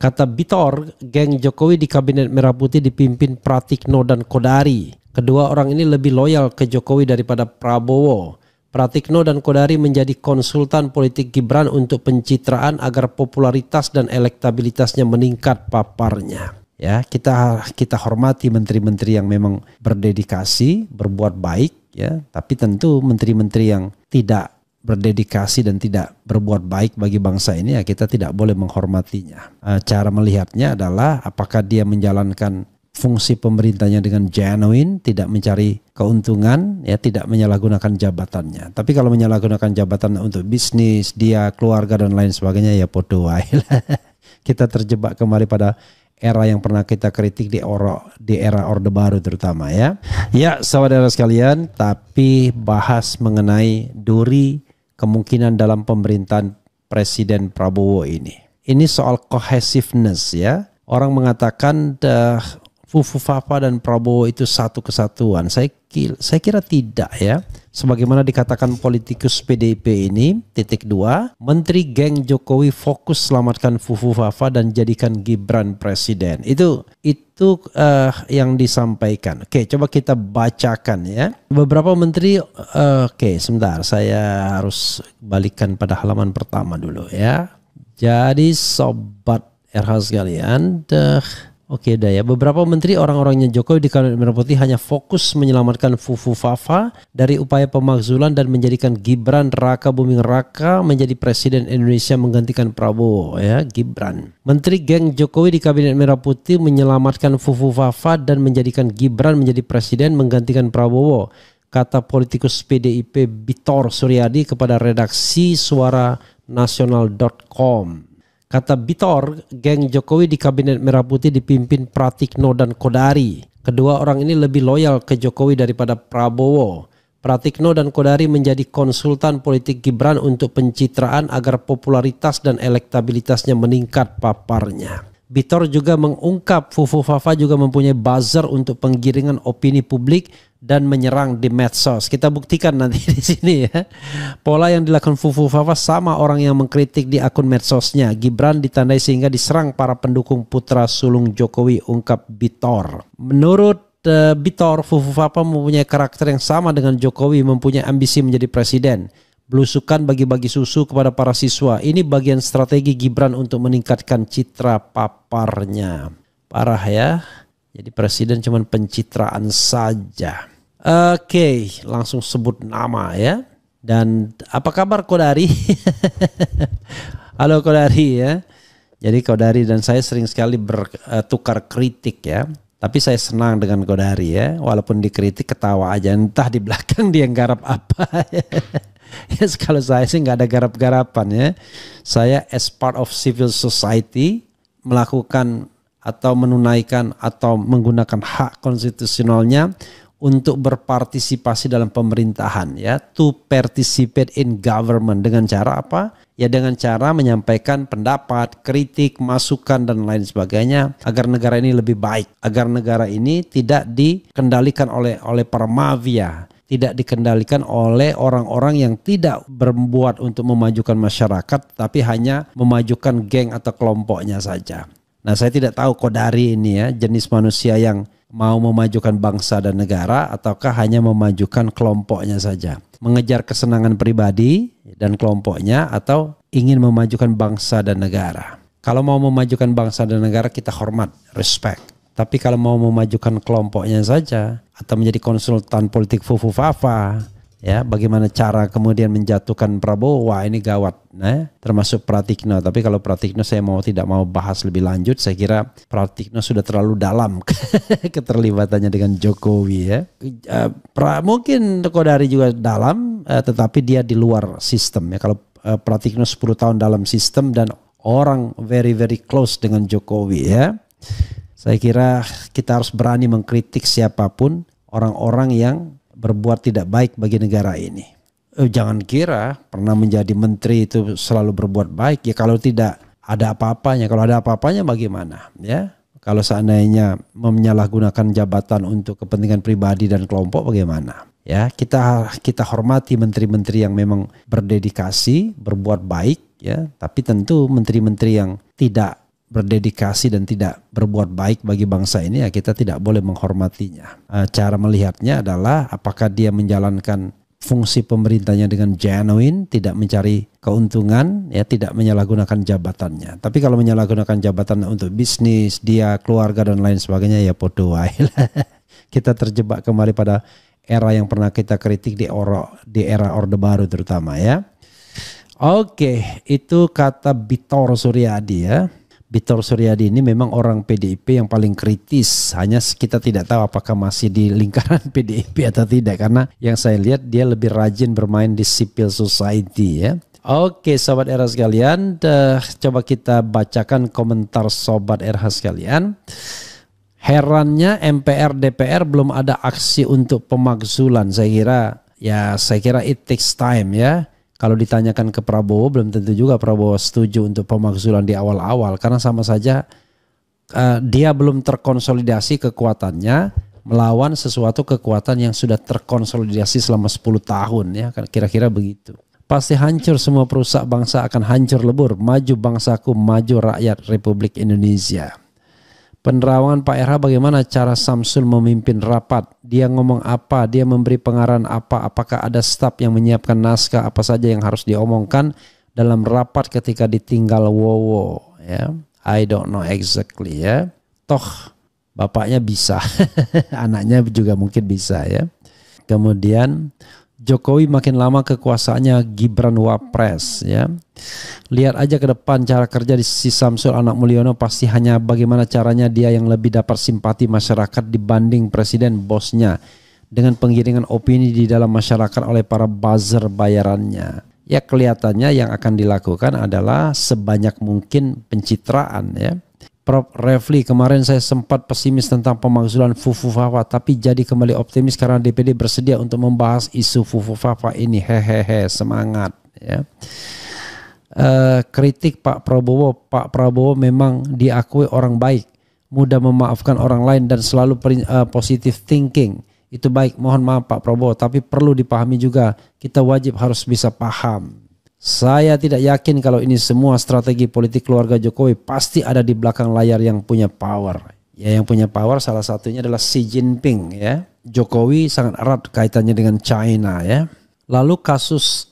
Kata Bitor, geng Jokowi di Kabinet Merah Putih dipimpin Pratikno dan Kodari. Kedua orang ini lebih loyal ke Jokowi daripada Prabowo. Pratikno dan Kodari menjadi konsultan politik Gibran untuk pencitraan agar popularitas dan elektabilitasnya meningkat paparnya. Ya, kita hormati menteri-menteri yang memang berdedikasi, berbuat baik, ya. Tapi tentu menteri-menteri yang tidak berdedikasi dan tidak berbuat baik bagi bangsa ini, ya kita tidak boleh menghormatinya. Cara melihatnya adalah apakah dia menjalankan fungsi pemerintahnya dengan genuine, tidak mencari keuntungan, ya tidak menyalahgunakan jabatannya. Tapi kalau menyalahgunakan jabatan untuk bisnis, dia, keluarga dan lain sebagainya, ya podo wae. Kita terjebak kembali pada era yang pernah kita kritik di era Orde Baru terutama, ya. Ya, saudara sekalian, tapi bahas mengenai duri kemungkinan dalam pemerintahan Presiden Prabowo ini. Ini soal cohesiveness, ya. Orang mengatakan Fufufafa dan Prabowo itu satu kesatuan. Saya kira tidak, ya. Sebagaimana dikatakan politikus PDIP ini, titik 2, Menteri Geng Jokowi fokus selamatkan Fufufafa dan jadikan Gibran presiden. Itu yang disampaikan. Oke, coba kita bacakan, ya. Beberapa menteri, oke, sebentar, saya harus balikkan pada halaman pertama dulu, ya. Jadi sobat RH sekalian, oke dah ya, beberapa menteri orang-orangnya Jokowi di Kabinet Merah Putih hanya fokus menyelamatkan Fufufafa dari upaya pemakzulan dan menjadikan Gibran Raka Buming Raka menjadi presiden Indonesia menggantikan Prabowo, ya, Gibran. Menteri geng Jokowi di Kabinet Merah Putih menyelamatkan Fufufafa dan menjadikan Gibran menjadi presiden menggantikan Prabowo, kata politikus PDIP Bitor Suryadi kepada redaksi suaranasional.com. Kata Bitor, geng Jokowi di Kabinet Merah Putih dipimpin Pratikno dan Kodari. Kedua orang ini lebih loyal ke Jokowi daripada Prabowo. Pratikno dan Kodari menjadi konsultan politik Gibran untuk pencitraan agar popularitas dan elektabilitasnya meningkat paparnya. Bitor juga mengungkap Fufufafa juga mempunyai buzzer untuk penggiringan opini publik dan menyerang di medsos. Kita buktikan nanti di sini, ya. Pola yang dilakukan Fufufafa sama orang yang mengkritik di akun medsosnya. Gibran ditandai sehingga diserang para pendukung putra sulung Jokowi, ungkap Bitor. Menurut Bitor, Fufufafa mempunyai karakter yang sama dengan Jokowi, mempunyai ambisi menjadi presiden. Belusukan bagi-bagi susu kepada para siswa. Ini bagian strategi Gibran untuk meningkatkan citra paparnya. Parah, ya. Jadi presiden cuma pencitraan saja. Oke, langsung sebut nama, ya. Dan apa kabar Kodari? Halo Kodari, ya. Jadi Kodari dan saya sering sekali bertukar kritik, ya. Tapi saya senang dengan Kodari, ya. Walaupun dikritik ketawa aja. Entah di belakang dia garap apa. Yes, kalau saya sih nggak ada garap-garapan, ya. Saya as part of civil society melakukan atau menunaikan atau menggunakan hak konstitusionalnya untuk berpartisipasi dalam pemerintahan, ya, to participate in government. Dengan cara apa? Ya dengan cara menyampaikan pendapat, kritik, masukan dan lain sebagainya agar negara ini lebih baik, agar negara ini tidak dikendalikan oleh para mafia, tidak dikendalikan oleh orang-orang yang tidak berbuat untuk memajukan masyarakat, tapi hanya memajukan geng atau kelompoknya saja. Nah, saya tidak tahu Kodari ini, ya, jenis manusia yang mau memajukan bangsa dan negara ataukah hanya memajukan kelompoknya saja. Mengejar kesenangan pribadi dan kelompoknya atau ingin memajukan bangsa dan negara. Kalau mau memajukan bangsa dan negara kita hormat, respect. Tapi kalau mau memajukan kelompoknya saja atau menjadi konsultan politik Fufufafa, ya, bagaimana cara kemudian menjatuhkan Prabowo, wah ini gawat, nah, termasuk Pratikno. Tapi kalau Pratikno saya tidak mau bahas lebih lanjut. Saya kira Pratikno sudah terlalu dalam keterlibatannya dengan Jokowi, ya. Mungkin Kodari juga dalam, tetapi dia di luar sistem, ya. Kalau Pratikno 10 tahun dalam sistem dan orang very very close dengan Jokowi, ya. Saya kira kita harus berani mengkritik siapapun orang-orang yang berbuat tidak baik bagi negara ini. Jangan kira pernah menjadi menteri itu selalu berbuat baik, ya. Kalau tidak ada apa-apanya, kalau ada apa-apanya bagaimana, ya? Kalau seandainya menyalahgunakan jabatan untuk kepentingan pribadi dan kelompok bagaimana? Ya, kita hormati menteri-menteri yang memang berdedikasi, berbuat baik, ya. Tapi tentu menteri-menteri yang tidak berdedikasi dan tidak berbuat baik bagi bangsa ini, ya kita tidak boleh menghormatinya. Cara melihatnya adalah apakah dia menjalankan fungsi pemerintahnya dengan genuine, tidak mencari keuntungan, ya tidak menyalahgunakan jabatannya. Tapi kalau menyalahgunakan jabatan untuk bisnis, dia, keluarga dan lain sebagainya, ya podo wae lah. Kita terjebak kembali pada era yang pernah kita kritik di era Orde Baru terutama ya. Oke, itu kata Bitor Suryadi ya. Bitor Suryadi ini memang orang PDIP yang paling kritis. Hanya kita tidak tahu apakah masih di lingkaran PDIP atau tidak. Karena yang saya lihat dia lebih rajin bermain di civil society ya. Oke Sobat Era sekalian, coba kita bacakan komentar Sobat Era sekalian. Herannya MPR DPR belum ada aksi untuk pemakzulan. Saya kira it takes time ya. Kalau ditanyakan ke Prabowo, belum tentu juga Prabowo setuju untuk pemakzulan di awal-awal. Karena sama saja dia belum terkonsolidasi kekuatannya melawan sesuatu kekuatan yang sudah terkonsolidasi selama 10 tahun. Ya, kira-kira begitu. Pasti hancur semua perusak bangsa akan hancur lebur. Maju bangsaku, maju rakyat Republik Indonesia. Penerawangan Pak RH bagaimana cara Samsul memimpin rapat? Dia ngomong apa? Dia memberi pengarahan apa? Apakah ada staf yang menyiapkan naskah apa saja yang harus diomongkan dalam rapat ketika ditinggal Wowo? Ya, I don't know exactly ya. Toh bapaknya bisa, anaknya juga mungkin bisa ya. Kemudian Jokowi makin lama kekuasaannya Gibran Wapres ya. Lihat aja ke depan cara kerja di si Samsul anak Mulyono pasti hanya bagaimana caranya dia yang lebih dapat simpati masyarakat dibanding presiden bosnya dengan penggiringan opini di dalam masyarakat oleh para buzzer bayarannya. Ya kelihatannya yang akan dilakukan adalah sebanyak mungkin pencitraan ya. Prof Refli, kemarin saya sempat pesimis tentang pemakzulan Fufu Fafa, tapi jadi kembali optimis karena DPD bersedia untuk membahas isu Fufu Fafa ini. Hehehe, semangat ya. Kritik Pak Prabowo memang diakui orang baik, mudah memaafkan orang lain dan selalu positive thinking. Itu baik, mohon maaf Pak Prabowo, tapi perlu dipahami juga kita wajib harus bisa paham. Saya tidak yakin kalau ini semua strategi politik keluarga Jokowi, pasti ada di belakang layar yang punya power. Ya, yang punya power salah satunya adalah Xi Jinping ya. Jokowi sangat erat kaitannya dengan China ya. Lalu kasus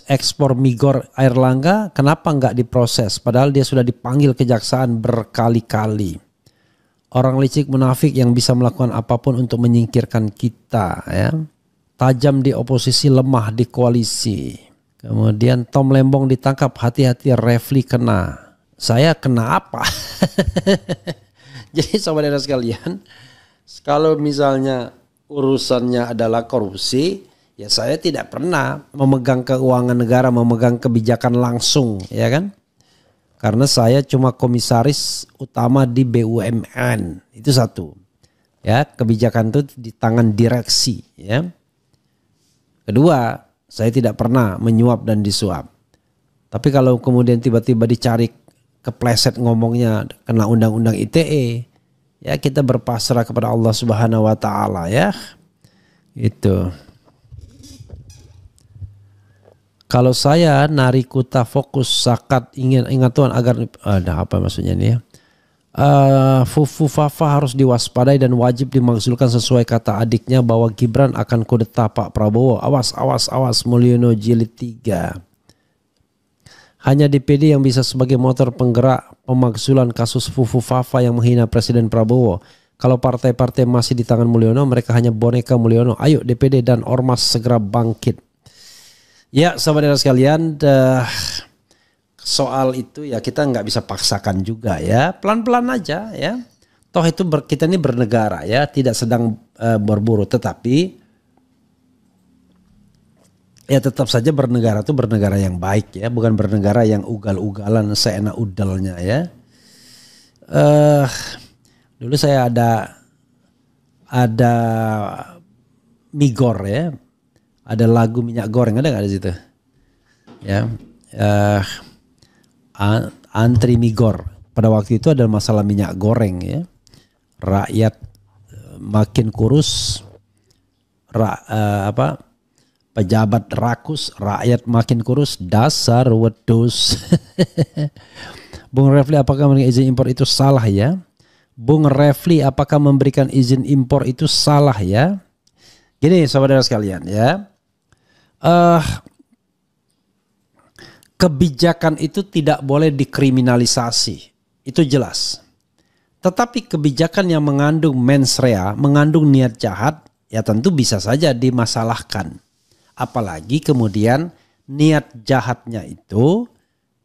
ekspor Migor Airlangga kenapa nggak diproses? Padahal dia sudah dipanggil kejaksaan berkali-kali. Orang licik munafik yang bisa melakukan apapun untuk menyingkirkan kita ya. Tajam di oposisi, lemah di koalisi. Kemudian Tom Lembong ditangkap, hati-hati Refli kena. Saya kena apa? Jadi sobat era sekalian, kalau misalnya urusannya adalah korupsi, ya saya tidak pernah memegang keuangan negara, memegang kebijakan langsung, ya kan? Karena saya cuma komisaris utama di BUMN, itu satu. Ya, kebijakan itu di tangan direksi, ya. Kedua, saya tidak pernah menyuap dan disuap. Tapi kalau kemudian tiba-tiba dicari kepleset ngomongnya kena undang-undang ITE, ya kita berpasrah kepada Allah Subhanahu wa taala ya. Itu. Kalau saya narikuta fokus zakat ingat Tuhan agar ada apa maksudnya ini ya. Fufu Fafa harus diwaspadai dan wajib dimakzulkan sesuai kata adiknya bahwa Gibran akan kudeta Pak Prabowo. Awas Mulyono jilid 3. Hanya DPD yang bisa sebagai motor penggerak pemakzulan kasus Fufu Fafa yang menghina Presiden Prabowo. Kalau partai-partai masih di tangan Mulyono, mereka hanya boneka Mulyono. Ayo DPD dan Ormas segera bangkit. Ya sahabat sekalian, soal itu ya kita nggak bisa paksakan juga ya, pelan-pelan aja ya. Toh itu kita ini bernegara ya, tidak sedang berburu, tetapi ya tetap saja bernegara itu bernegara yang baik ya, bukan bernegara yang ugal-ugalan seenak udalnya ya. Dulu saya ada Migor ya, ada lagu minyak goreng, ada nggak di situ? Ya. Antri Migor pada waktu itu ada masalah minyak goreng ya, rakyat makin kurus, pejabat rakus, rakyat makin kurus, dasar wedus. Bung Refli, apakah memberikan izin impor itu salah ya? Bung Refli, apakah memberikan izin impor itu salah ya? Gini saudara sekalian ya. Kebijakan itu tidak boleh dikriminalisasi. Itu jelas. Tetapi kebijakan yang mengandung mens rea, mengandung niat jahat, ya tentu bisa saja dimasalahkan. Apalagi kemudian niat jahatnya itu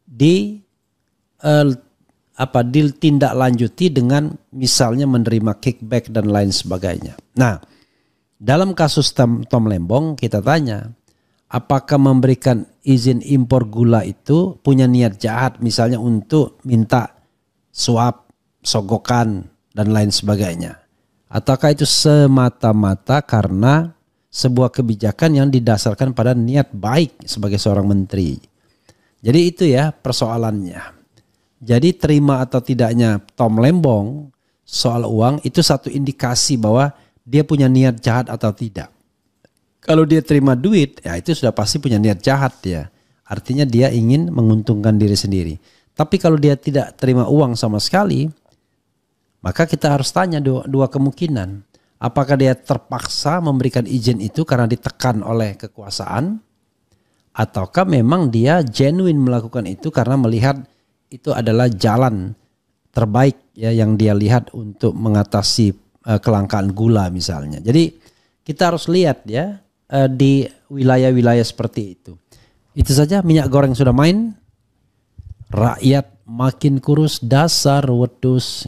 ditindaklanjuti dengan misalnya menerima kickback dan lain sebagainya. Nah, dalam kasus Tom Lembong kita tanya, apakah memberikan izin impor gula itu punya niat jahat misalnya untuk minta suap, sogokan dan lain sebagainya? Ataukah itu semata-mata karena sebuah kebijakan yang didasarkan pada niat baik sebagai seorang menteri? Jadi itu ya persoalannya. Jadi terima atau tidaknya Tom Lembong soal uang itu satu indikasi bahwa dia punya niat jahat atau tidak. Kalau dia terima duit, ya itu sudah pasti punya niat jahat ya. Artinya dia ingin menguntungkan diri sendiri. Tapi kalau dia tidak terima uang sama sekali, maka kita harus tanya dua kemungkinan. Apakah dia terpaksa memberikan izin itu karena ditekan oleh kekuasaan? Ataukah memang dia genuine melakukan itu karena melihat itu adalah jalan terbaik ya yang dia lihat untuk mengatasi kelangkaan gula misalnya. Jadi kita harus lihat ya di wilayah-wilayah seperti itu. Itu saja, minyak goreng sudah main, rakyat makin kurus, dasar wedus.